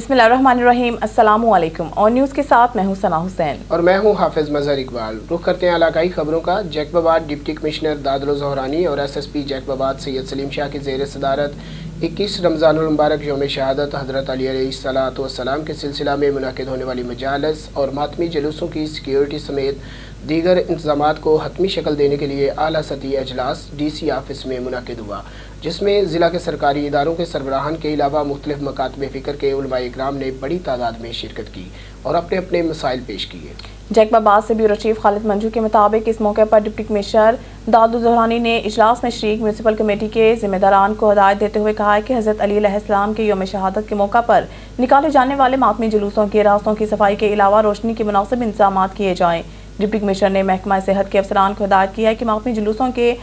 बिस्मिल्लाहिर्रहमानिर्रहीम। अस्सलाम वालेकुम। और न्यूज़ के साथ मैं हूं सना हुसैन और मैं हूं हाफिज मजहर इकबाल। रुख करते हैं इलाकाई खबरों का। जैकबाबाद डिप्टी कमिश्नर दादुल ज़ोहरानी और SSP जैकबाबाद सैयद सलीम शाह की ज़ेर सदारत 21 रमज़ानुल मुबारक यौम शहादत हज़रत अली अलैहिस्सलातु वस्सलाम के सिलसिला में मुनाकिद होने वाली मजालस और मातमी जुलूसों की सिक्योरिटी समेत दीगर इंतज़ामात को हतमी शक्ल देने के लिए आला सतही अजलास DC ऑफिस में मुनाकिद हुआ, जिसमें ज़िला के सरकारी इदारों के सरबराहान के अलावा मुख्तलिफ मकातब फ़िक्र के उलमाए इकराम ने बड़ी तादाद में शिरकत की और अपने अपने मसाइल पेश किए। जैकबाबाद से ब्यूरो चीफ खालिद मंजू के मुताबिक इस मौके पर डिप्टी कमिश्नर दादुल ज़ोहरानी ने इजलास में शरीक म्यूनसिपल कमेटी के जिम्मेदारान को हदायत देते हुए कहा है कि हज़रत अली अलैहिस्सलाम के यौम शहादत के मौका पर निकाले जाने वाले मातमी जुलूसों के रास्तों की सफाई के अलावा रोशनी के मुनासिब इंतजाम किए जाएँ। डिप्टी कमिश्नर ने महकमा सेहत के अफसरान को हदायत किया है कि मातमी जुलूसों के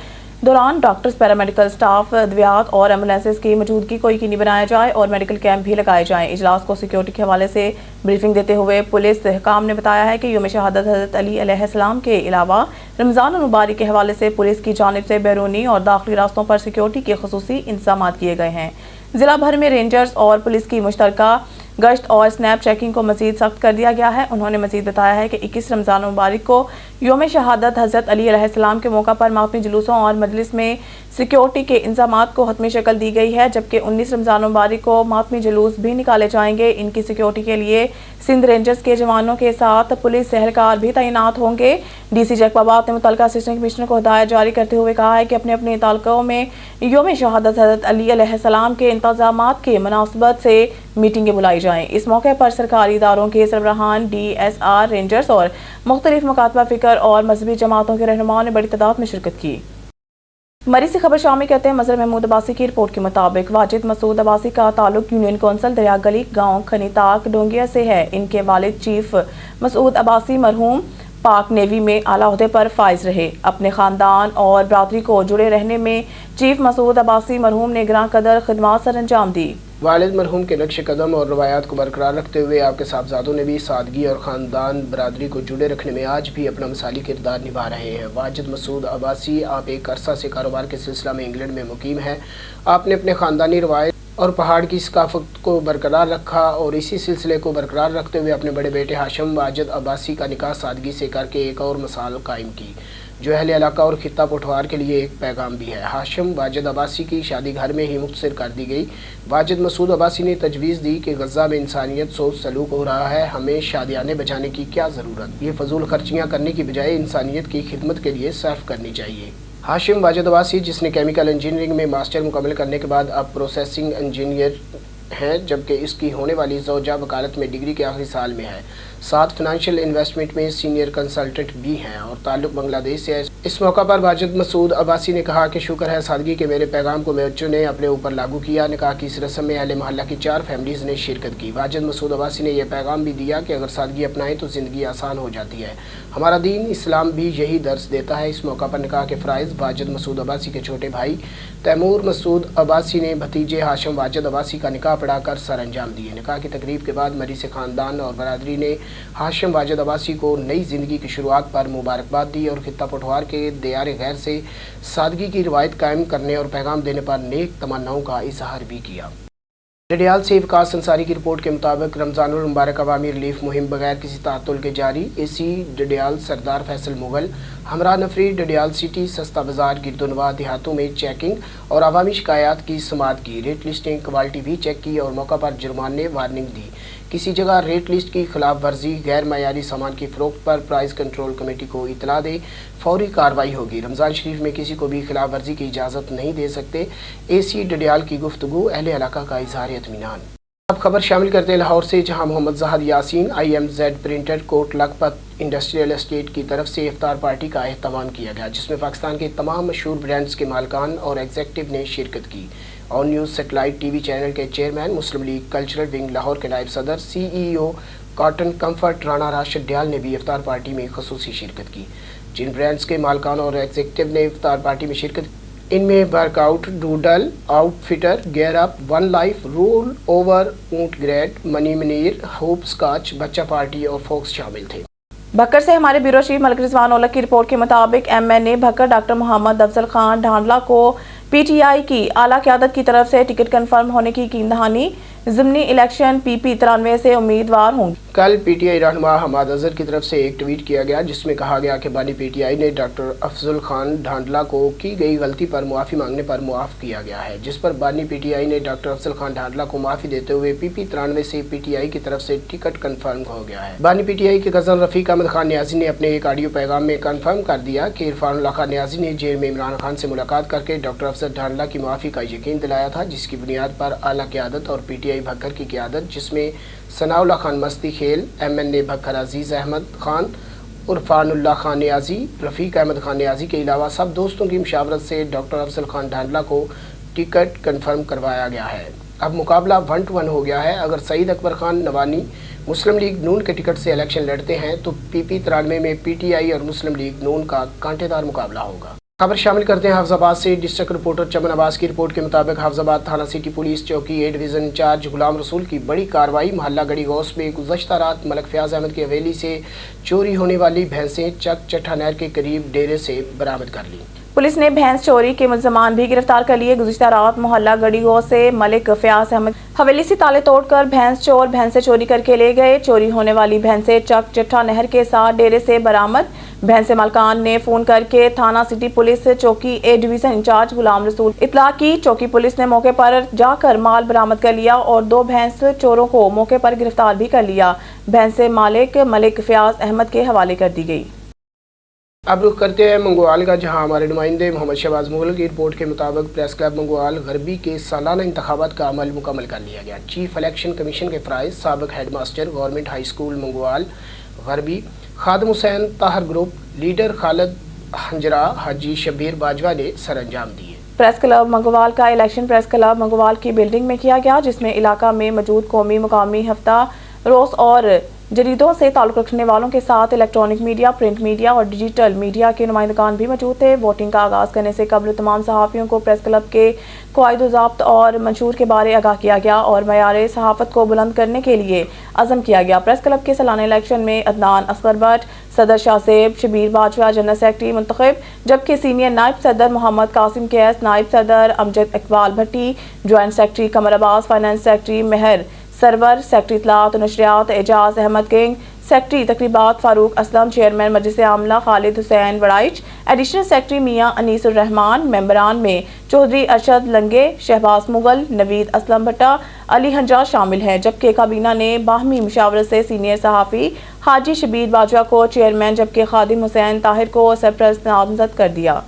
दौरान डॉक्टर्स, पैरामेडिकल स्टाफ, अद्वियात और एम्बुलेंसेज की मौजूदगी को यकीनी बनाया जाए और मेडिकल कैंप भी लगाए जाएं। इजलास को सिक्योरिटी के हवाले से ब्रीफिंग देते हुए पुलिस हुकाम ने बताया है कि यौम शहादत हज़रत अली अलैहिस्सलाम के अलावा रमज़ान मुबारक के हवाले से पुलिस की जानिब से बैरूनी और दाखिली रास्तों पर सिक्योरिटी के खुसूसी इंतजाम किए गए हैं। ज़िला भर में रेंजर्स और पुलिस की मुश्तरका गश्त और स्नैप चेकिंग को मज़ीद सख्त कर दिया गया है। उन्होंने मज़ीद बताया है कि 21 रमज़ान मुबारक को यौम शहादत हज़रत अली अलैहिस्सलाम के मौका पर मातमी जुलूसों और मजलिस में सिक्योरिटी के इंतजामात को हतमी शक्ल दी गई है, जबकि 19 रमज़ान मुबारक को मातमी जुलूस भी निकाले जाएंगे। इनकी सिक्योरिटी के लिए सिंध रेंजर्स के जवानों के साथ पुलिस एहलकार भी तैनात होंगे। DC जैकबाबाद ने मुतल्लिका असिस्टेंट कमिश्नर को हदायत जारी करते हुए कहा है कि अपने अपने तालुकों में यौम शहादत हज़रत अली अलैहिस्सलाम के इंतजामात के मुनासबत से मीटिंगें बुलाई जाएँ। इस मौके पर सरकारी इदारों के सरबराहान, DSR, रेंजर्स और मुख्तलिफ मकातबा फ़िक्र और मजहबी जमातों के रहनुमाओं ने बड़ी तादाद में शिरकत की। मरी से खबर शामिल कहते हैं मजहर महमूद अब्बासी की रिपोर्ट के मुताबिक वाजिद मसूद अब्बासी का ताल्लुक यूनियन कौंसल दरिया गली गांव खनीताक डोंगिया से है। इनके वालिद चीफ मसूद अब्बासी मरहूम पाक नेवी में आला ओहदे पर फाइज रहे। अपने ख़ानदान और बरादरी को जुड़े रहने में चीफ मसूद अब्बासी मरहूम ने ग्रां कदर खिदमात सर अंजाम दी। वालिद मरहूम के नक्श कदम और रवायात को बरकरार रखते हुए आपके साहबजादों ने भी सादगी और ख़ानदान बरादरी को जुड़े रखने में आज भी अपना मिसाली किरदार निभा रहे हैं। वाजिद मसूद अब्बासी आप एक अरसा से कारोबार के सिलसिला में इंग्लैंड में मुकीम हैं। आपने अपने ख़ानदानी रवायत और पहाड़ की सकाफत को बरकरार रखा और इसी सिलसिले को बरकरार रखते हुए अपने बड़े बेटे हाशिम वाजिद अब्बासी का निकाह सादगी से करके एक और मिसाल कायम की, जो अहले इलाका और खित्ता पठवार के लिए एक पैगाम भी है। हाशिम वाजिद अब्बासी की शादी घर में ही मुख्तसर कर दी गई। वाजिद मसूद अब्बासी ने तजवीज़ दी कि गज़ा में इंसानियत सोच सलूक हो रहा है, हमें शादियाने बचाने की क्या ज़रूरत, ये फजूल खर्चियाँ करने की बजाय इंसानियत की खिदमत के लिए सर्फ करनी चाहिए। हाशिम वाजिद अब्बासी, जिसने केमिकल इंजीनियरिंग में मास्टर मुकम्मल करने के बाद अब प्रोसेसिंग इंजीनियर हैं, जबकि इसकी होने वाली ज़ौजा वकालत में डिग्री के आखिरी साल में है, साथ फाइनेंशियल इन्वेस्टमेंट में सीनियर कंसल्टेंट भी हैं और ताल्लुक बांग्लादेश से है। इस मौका पर वाजिद मसूद अब्बासी ने कहा कि शुक्र है सादगी के मेरे पैगाम को बच्चों ने अपने ऊपर लागू किया। निकाह की इस रस्म में अहले मोहल्ला की 4 फैमिलीज़ ने शिरकत की। वाजिद मसूद अब्बासी ने यह पैगाम भी दिया कि अगर सादगी अपनाएं तो ज़िंदगी आसान हो जाती है। हमारा दीन इस्लाम भी यही दर्स देता है। इस मौका पर निकाह के फ़राइज़ वाजिद मसूद अब्बासी के छोटे भाई तैमूर मसूद अब्बासी ने भतीजे हाशिम वाजिद अब्बासी का निकाह पढ़ाकर सर अंजाम दिए। निकाह की तकरीब के बाद मरी से ख़ानदान और बरादरी ने हाशिम वाजिद अब्बासी को नई ज़िंदगी की शुरुआत पर मुबारकबाद दी और खित्ता पठवार के दियार गैर से सादगी की रिवायत कायम करने और पैगाम देने पर नेक तमन्नाओं का इजहार भी किया। डडियाल से विकास अंसारी की रिपोर्ट के मुताबिक रमज़ानुल मुबारक अवामी रिलीफ मुहिम बगैर किसी तातुल के जारी। AC डडियाल सरदार फैसल मुगल हमरा नफरी डडियाल सिटी सस्ता बाजार गिरदोनवा देहातों में चेकिंग और अवामी शिकायत की समाअत की, रेट लिस्टिंग क्वालिटी भी चेक की और मौका पर जुर्माने वार्निंग दी। किसी जगह रेट लिस्ट की खिलाफ वर्जी, गैर मयारी सामान की फ़रोख्त पर प्राइस कंट्रोल कमेटी को इतला दे, फौरी कार्रवाई होगी। रमज़ान शरीफ में किसी को भी खिलाफ वर्जी की इजाज़त नहीं दे सकते। AC डडियाल की गुफ्तगू, अहले इलाका का इज़हार इत्मीनान। अब खबर शामिल करते हैं लाहौर से, जहां Mohammad Jahad Yasin IMZ printer Kot Lakhpat industrial estate की तरफ से इफ्तार पार्टी का एहतमाम किया गया, जिसमें पाकिस्तान के तमाम मशहूर ब्रांड्स के मालिकान और एग्जेक्टिव ने शिरकत की। On news satellite TV channel के चेयरमैन, मुस्लिम लीग कल्चरल विंग लाहौर के नायब सदर CEO cotton comfort Rana Rashid Dayal ने भी इफ्तार पार्टी में खसूसी शिरकत की। जिन ब्रांड्स के मालिकान और एग्जेक्टिव ने इफ्तार पार्टी में शिरकत इनमें workout, doodle, outfitter, gear up, one life, roll over, ऊंट ग्रेड, मनी मनीर, होप स्कॉच, बच्चा पार्टी और फोक्स शामिल थे। भक्कर से हमारे ब्यूरो चीफ मलिक रिजवान औलख की रिपोर्ट के मुताबिक MNA भक्कर डॉक्टर मोहम्मद अफजल खान ढांडला को PTI की आला क़यादत की तरफ से टिकट कन्फर्म होने की यकीन दहानी। ضمنی الیکشن PP 93 سے امیدوار ہوں۔ کل PTI رہنما حماد اظہر کی طرف سے ایک ٹویٹ کیا گیا جس میں کہا گیا کہ بانی PTI نے ڈاکٹر افضل خان ڈھانڈلا کو کی گئی غلطی پر معافی مانگنے پر معاف کیا گیا ہے، جس پر بانی PTI نے ڈاکٹر افضل خان ڈھانڈلا کو معافی دیتے ہوئے PP 93 سے PTI کی طرف سے ٹکٹ کنفرم ہو گیا ہے۔ بانی PTI کے گزن رفیق احمد خان نیازی نے اپنے ایک آڈیو پیغام میں کنفرم کر دیا کہ عرفان اللہ خان نیازی نے جیل میں عمران خان سے ملاقات کر کے ڈاکٹر افضل ڈھانڈلا کی معافی کا یقین دلایا تھا، جس کی بنیاد پر اعلیٰ قیادت اور PTI بھکر کی قیادت، جس میں ثناء اللہ خان مستی کھیل، MNA بھکر عزیز احمد خان، عرفان اللہ خان نیازی، رفیق احمد خان نیازی کے علاوہ سب دوستوں کی مشاورت سے ڈاکٹر افضل خان ڈھانڈلا کو ٹکٹ کنفرم کروایا گیا ہے۔ اب مقابلہ 1 to 1 ہو گیا ہے۔ اگر سعید اکبر خان نوانی مسلم لیگ نون کے ٹکٹ سے الیکشن لڑتے ہیں تو PP 93 میں PTI اور مسلم لیگ نون کا کانٹے دار مقابلہ ہوگا۔ خبر شامل کرتے ہیں حافظ آباد سے۔ ڈسٹرکٹ رپورٹر چمن عباس کی رپورٹ کے مطابق حافظ آباد تھانہ سٹی پولیس چوکی A ڈویژن انچارج غلام رسول کی بڑی کارروائی محلہ گڑی غوث میں گزشتہ رات ملک فیاض احمد کی حویلی سے چوری ہونے والی بھینسیں چک چٹھا نہر کے قریب ڈیرے سے برآمد کر لی۔ پولیس نے بھینس چوری کے ملزمان بھی گرفتار کر لیے۔ گزشتہ رات محلہ گڑی گو سے ملک فیاض احمد حویلی سے تالے توڑ کر بھینس چور بھینسیں چوری کر کے لے گئے۔ چوری ہونے والی بھینسیں چک چٹھا نہر کے ساتھ ڈیرے سے برآمد۔ بھینس مالکان نے فون کر کے تھانہ سٹی پولیس چوکی A ڈویژن انچارج غلام رسول اطلاع کی۔ چوکی پولیس نے موقع پر جا کر مال برآمد کر لیا اور 2 بھینس چوروں کو موقع پر گرفتار بھی کر لیا۔ بھینس مالک ملک فیاض احمد کے حوالے کر دی گئی۔ اب رخ کرتے ہیں منگوال کا، جہاں ہمارے نمائندے محمد شہباز مغل کی رپورٹ کے مطابق پریس کلب منگوال غربی کے سالانہ انتخابات کا عمل مکمل کر لیا گیا۔ چیف الیکشن کمیشن کے فرائض سابق head master government high school Mangowal غربی خادم حسین طاہر گروپ لیڈر خالد ہنجرا حاجی شبیر باجوہ نے سر انجام دیے۔ پریس کلب منگوال کا الیکشن پریس کلب منگوال کی بلڈنگ میں کیا گیا، جس میں علاقہ میں موجود قومی مقامی ہفتہ روز اور جریدوں سے تعلق رکھنے والوں کے ساتھ الیکٹرانک میڈیا، پرنٹ میڈیا اور ڈیجیٹل میڈیا کے نمائندگان بھی موجود تھے۔ ووٹنگ کا آغاز کرنے سے قبل تمام صحافیوں کو پریس کلب کے قواعد و ضابط اور منشور کے بارے آگاہ کیا گیا اور معیار صحافت کو بلند کرنے کے لیے عزم کیا گیا۔ پریس کلب کے سالانہ الیکشن میں عدنان اصغر بٹ صدر شاہ زیب، شبیر باجوہ جنرل سیکرٹری منتخب، جبکہ سینئر نائب صدر محمد قاسم کیس، نائب صدر امجد اقبال بھٹی، جوائنٹ سیکرٹری قمر عباس، فائنانس سیکرٹری مہر سرور، سیکرٹری اطلاعات و نشریات اعجاز احمد کنگ، سیکرٹری تقریبات فاروق اسلم، چیئرمین مجلس عاملہ خالد حسین وڑائچ، ایڈیشنل سیکرٹری میاں انیس الرحمان، ممبران میں چودھری ارشد لنگے، شہباز مغل، نوید اسلم بھٹا، علی ہنجا شامل ہیں، جبکہ کابینہ نے باہمی مشاورت سے سینئر صحافی حاجی شبیر باجوہ کو چیئرمین جبکہ خادم حسین طاہر کو سرپرست نامزد کر دیا۔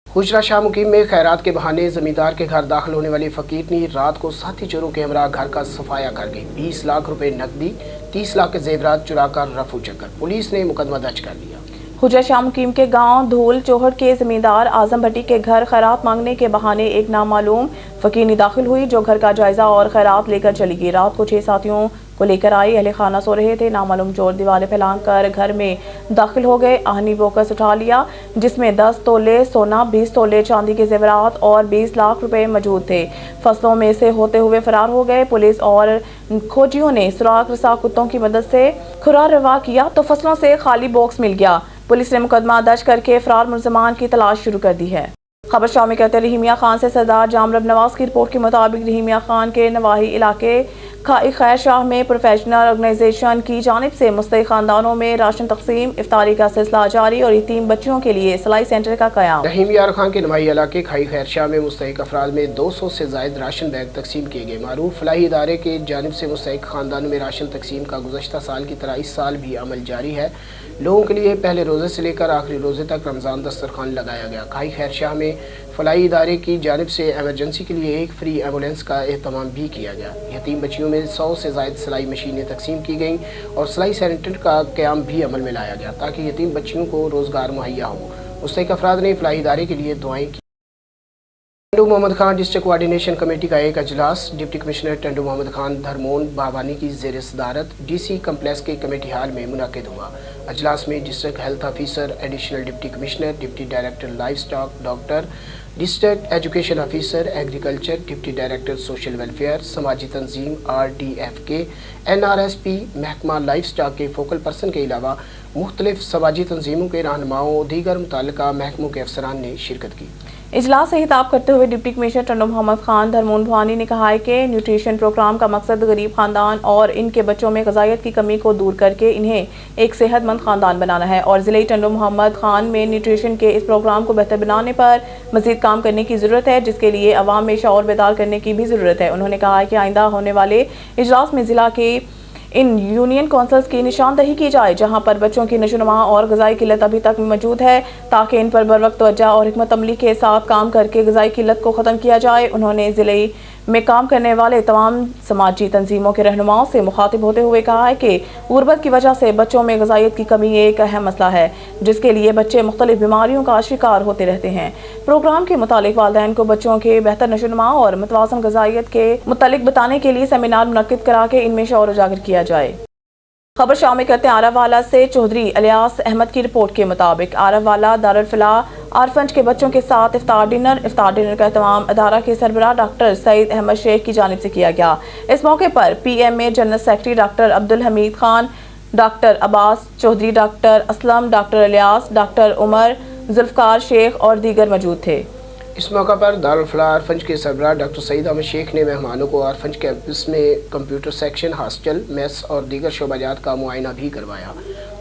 حجرہ شاہ مقیم میں خیرات کے بہانے زمیندار کے گھر داخل ہونے والی فقیرنی رات کو ساتھی چوروں کے ہمراہ گھر کا صفایا کر گئی۔ 20 لاکھ روپے نقدی، 30 لاکھ کے زیورات چرا کر رفو چکر، پولیس نے مقدمہ درج کر لیا۔ حجرہ شاہ مقیم کے گاؤں دھول چوہڑ کے زمیندار اعظم بھٹی کے گھر خیرات مانگنے کے بہانے ایک نامعلوم فقیرنی داخل ہوئی، جو گھر کا جائزہ اور خیرات لے کر چلی گئی۔ رات کو 6 ساتھیوں کو لے کر آئی، اہل خانہ سو رہے تھے۔ نامعلوم چور دیواریں پھیلا کر گھر میں داخل ہو گئے، آہنی بوکس اٹھا لیا جس میں 10 تولے سونا، 20 تولے چاندی کے زیورات اور 20 لاکھ روپے موجود تھے۔ فصلوں میں سے ہوتے ہوئے فرار ہو گئے۔ پولیس اور کھوجیوں نے سراغ رسا کتوں کی مدد سے کھرا روا کیا تو فصلوں سے خالی باکس مل گیا۔ پولیس نے مقدمہ درج کر کے فرار ملزمان کی تلاش شروع کر دی ہے۔ خبر شامل کرتے ہیں رحیمیہ خان سے۔ سردار جامرب نواز کی رپورٹ کے مطابق رحیمیہ خان کے نواحی علاقے کھائی خیر شاہ میں پروفیشنل آرگنائزیشن کی جانب سے مستحق خاندانوں میں راشن تقسیم، افطاری کا سلسلہ جاری اور یتیم بچیوں کے لیے سلائی سینٹر کا قیام۔ رحیم یار خان کے نواحی علاقے کھائی خیر شاہ میں مستحق افراد میں 200 سے زائد راشن بیگ تقسیم کیے گئے۔ معروف فلاحی ادارے کی جانب سے مستحق خاندانوں میں راشن تقسیم کا گزشتہ سال کی طرح اس سال بھی عمل جاری ہے۔ لوگوں کے لیے پہلے روزے سے لے کر آخری روزے تک رمضان دسترخوان لگایا گیا۔ کھائی خیر شاہ میں فلاحی ادارے کی جانب سے ایمرجنسی کے لیے ایک فری ایمبولینس کا اہتمام بھی کیا گیا۔ یتیم بچیوں میں 100 سے زائد سلائی مشینیں تقسیم کی گئیں اور سلائی سینٹر کا قیام بھی عمل میں لایا گیا تاکہ یتیم بچیوں کو روزگار مہیا ہو۔ مستحق افراد نے فلاحی ادارے کے لیے دعائیں کی۔ Tando Muhammad Khan district coordination committee کا ایک اجلاس ڈپٹی کمشنر ٹنڈو محمد خان دھرمون بھوانی کی زیر صدارت ڈی سی کمپلیکس کے کمیٹی ہال میں منعقد ہوا۔ اجلاس میں district health officer, additional deputy commissioner, deputy director life stock doctor, district education officer agriculture, deputy director social welfare, سماجی تنظیم RDF کے NRSP، محکمہ لائف اسٹاک کے فوکل پرسن کے علاوہ مختلف سماجی تنظیموں کے رہنماؤں اور دیگر متعلقہ محکموں کے افسران نے شرکت کی۔ इजलास से खिताब करते हुए डिप्टी कमिश्नर टंडो मोहम्मद खान धर्मोन भवानी ने कहा है कि न्यूट्रिशन प्रोग्राम का मकसद गरीब खानदान और इनके बच्चों में ग़िज़ाइयत की कमी को दूर करके इन्हें एक सेहतमंद खानदान बनाना है और ज़िले टंडो मोहम्मद खान में न्यूट्रिशन के इस प्रोग्राम को बेहतर बनाने पर मज़ीद काम करने की ज़रूरत है, जिसके लिए अवाम में शऊर बेदार करने की भी ज़रूरत है। उन्होंने कहा कि आइंदा होने वाले इजलास में ज़िला के इन यूनियन कौंसल्स की निशानदही की जाए जहां पर बच्चों की नशोनुमा और ग़िज़ाई किल्लत अभी तक मौजूद है, ताकि इन पर बर वक्त तवज्जो और हिकमत अमली के साथ काम करके ग़िज़ाई किल्लत को ख़त्म किया जाए। उन्होंने ज़िले में काम करने वाले तमाम समाजी तंजीमों के रहनुमाओं से मुखातिब होते हुए कहा है कि गुर्बत की वजह से बच्चों में ग़िज़ाइयत की कमी एक अहम मसला है, जिसके लिए बच्चे मुख्तलिफ बीमारियों का शिकार होते रहते हैं। प्रोग्राम के मुतालिक वालिदैन को बच्चों के बेहतर नशोनुमा और मुतवाज़न ग़िज़ाइयत के मुतालिक बताने के लिए सेमिनार मुनक्किद करा के इनमें शऊर उजागर किया जाए। खबर शामिल करते हैं आरावाला से। चौधरी इलियास अहमद की रिपोर्ट के मुताबिक आरावाला दारुल फलाह आरफंज के बच्चों के साथ इफ्तार डिनर का एहतमाम अदारा के सरबराह डॉक्टर सईद अहमद शेख की जानिब से किया गया। इस मौके पर PMA general secretary doctor Abdul Hameed Khan, doctor Abbas Chaudhry, doctor Aslam, doctor Ilyas, doctor Umar, Zulfiqar Sheikh और दीगर मौजूद थे। इस मौका पर दारुल फलाह आरफंज के सरबराह डॉक्टर सईद अहमद शेख ने मेहमानों को आरफंज कैंपस में कंप्यूटर सेक्शन, हॉस्टल, मेस और दीगर शोबाजात का मुआयना भी करवाया।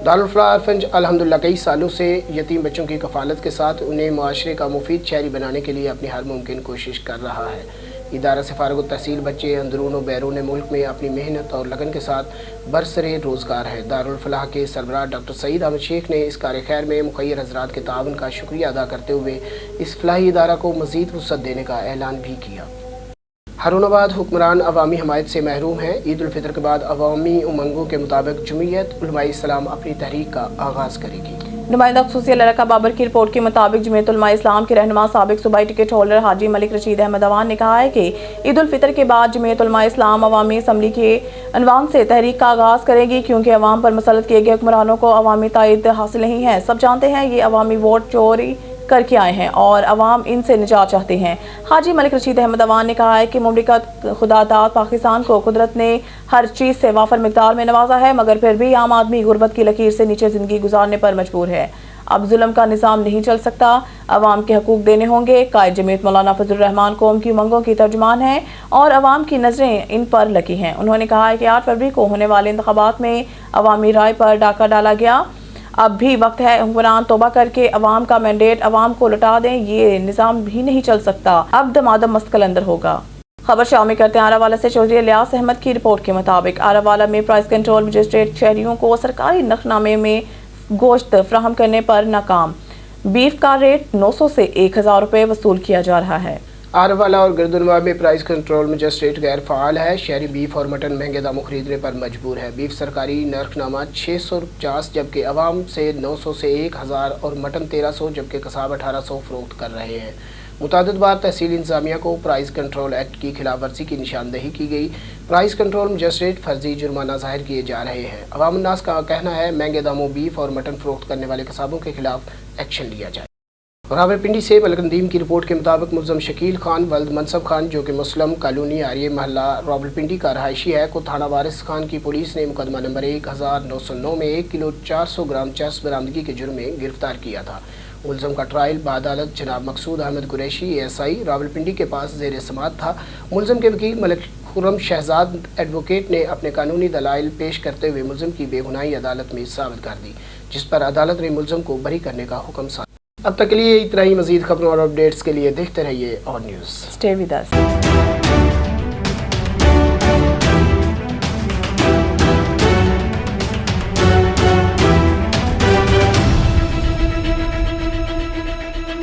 दारुल फलाह आरफंज अल्हम्दुलिल्लाह कई सालों से यतीम बच्चों की कफ़ालत के साथ उन्हें माशरे का मुफीद शहरी बनाने के लिए अपनी हर मुमकिन कोशिश कर रहा है। इदारा से फारग तहसील बच्चे अंदरून व बैरून मुल्क में अपनी मेहनत और लगन के साथ बरसरे रोज़गार है। दारुल फलाह के सरबराह डॉक्टर सईद अहमद शेख ने इस कार्य खैर में मुखय्यर हज़रात के ताउन का शुक्रिया अदा करते हुए इस फलाही इदारा को मज़ीद वुसअत देने का ऐलान भी किया। हारूनाबाद हुक्मरान अवामी हमायत से महरूम हैं। ईद उल फितर के बाद अवामी उमंगों के मुताबिक जमीयत उलमाए इस्लाम अपनी तहरीक का आगाज़ करेगी। नुमाइंदा खुसूसी लड़का बाबर की रिपोर्ट के मुताबिक जमीयत उलमा इस्लाम के रहनुमा साबिक सूबाई टिकट होल्डर हाजी मलिक रशीद अहमद अवान ने कहा है कि ईद उल फितर के बाद जमीयत उलमा इस्लाम अवामी असम्बली के अनवान से तहरीक का आगाज़ करेगी, क्योंकि अवाम पर मुसल्लत किए गए हुक्मरानों को अवामी तायद हासिल नहीं है। सब जानते हैं ये अवामी वोट चोरी करके आए हैं और अवाम इनसे निजात चाहते हैं। हाजी मलिक रशीद अहमद अवान ने कहा है कि मुमलिकत खुदादाद पाकिस्तान को कुदरत ने हर चीज़ से वाफर मिकदार में नवाजा है, मगर फिर भी आम आदमी गुर्बत की लकीर से नीचे ज़िंदगी गुजारने पर मजबूर है। अब जुल्म का निज़ाम नहीं चल सकता, अवाम के हकूक़ देने होंगे। कायद जमीयत मौलाना फजल रहमान कौम की उमंगों की तर्जुमान है और अवाम की नज़रें इन पर लगी हैं। उन्होंने कहा है कि 8 फरवरी को होने वाले इंतखाबात में अवामी राय पर डाका डाला गया। अब भी वक्त है हुक्मरान तौबा करके अवाम का मैंडेट अवाम को लौटा दें। ये निज़ाम भी नहीं चल सकता, अब दमादम मस्तकल अंदर होगा। खबर शामिल करते हैं आरावाला से। चौधरी इलियास अहमद की रिपोर्ट के मुताबिक आरावाला में प्राइस कंट्रोल मजिस्ट्रेट शहरियों को सरकारी नखनामे में गोश्त फ्राहम करने पर नाकाम। बीफ का रेट 900 से 1000 रुपये वसूल किया जा रहा है। आरावाला और गर्दनवा में प्राइस कंट्रोल मजिस्ट्रेट गैर फ़ाल है। शहरी बीफ और मटन महंगे दामों खरीदने पर मजबूर है। बीफ सरकारी नरखनामा 650 जबकि अवाम से 900 से 1000 और मटन 1300 जबकि कसाब 1800 फरोख्त कर रहे हैं। मुतअद्दिद बार तहसील इंतजामिया को प्राइस कंट्रोल एक्ट की खिलाफ वर्जी की निशानदही की गई। प्राइस कंट्रोल मजिस्ट्रेट फर्जी जुर्माना जाहिर किए जा रहे हैं। अवाम उन्नास का कहना है महंगे दामों बीफ और मटन फरोख्त करने वाले कसाबों के खिलाफ एक्शन लिया जाए। रावलपिंडी से बलगंदीम की रिपोर्ट के मुताबिक मुल्ज़म शकील खान वल्द मनसब खान, जो कि मुस्लिम कॉलोनी आर्य महल्ला रावलपिंडी का रहायशी है, को थाना वारिस खान की पुलिस ने मुकदमा नंबर 1909 में 1 किलो 400 ग्राम चर्स बरामदगी के जुर्म में गिरफ्तार किया था। मुल्ज़म का ट्रायल बादालत जनाब मकसूद अहमद कुरैशी ASI रावलपिंडी के पास ज़ेर समाअत था। मुल्ज़म के वकील मलिक खुर्रम शहजाद एडवोकेट ने अपने कानूनी दलाइल पेश करते हुए मुल्ज़म की बेगुनाही अदालत में साबित कर दी, जिस पर अदालत ने मुल्ज़म को बरी करने का हुक्म साधा। अब तक के लिए इतना ही। मज़ीद खबरों और अपडेट्स के लिए देखते रहिए और न्यूज़। Stay with us.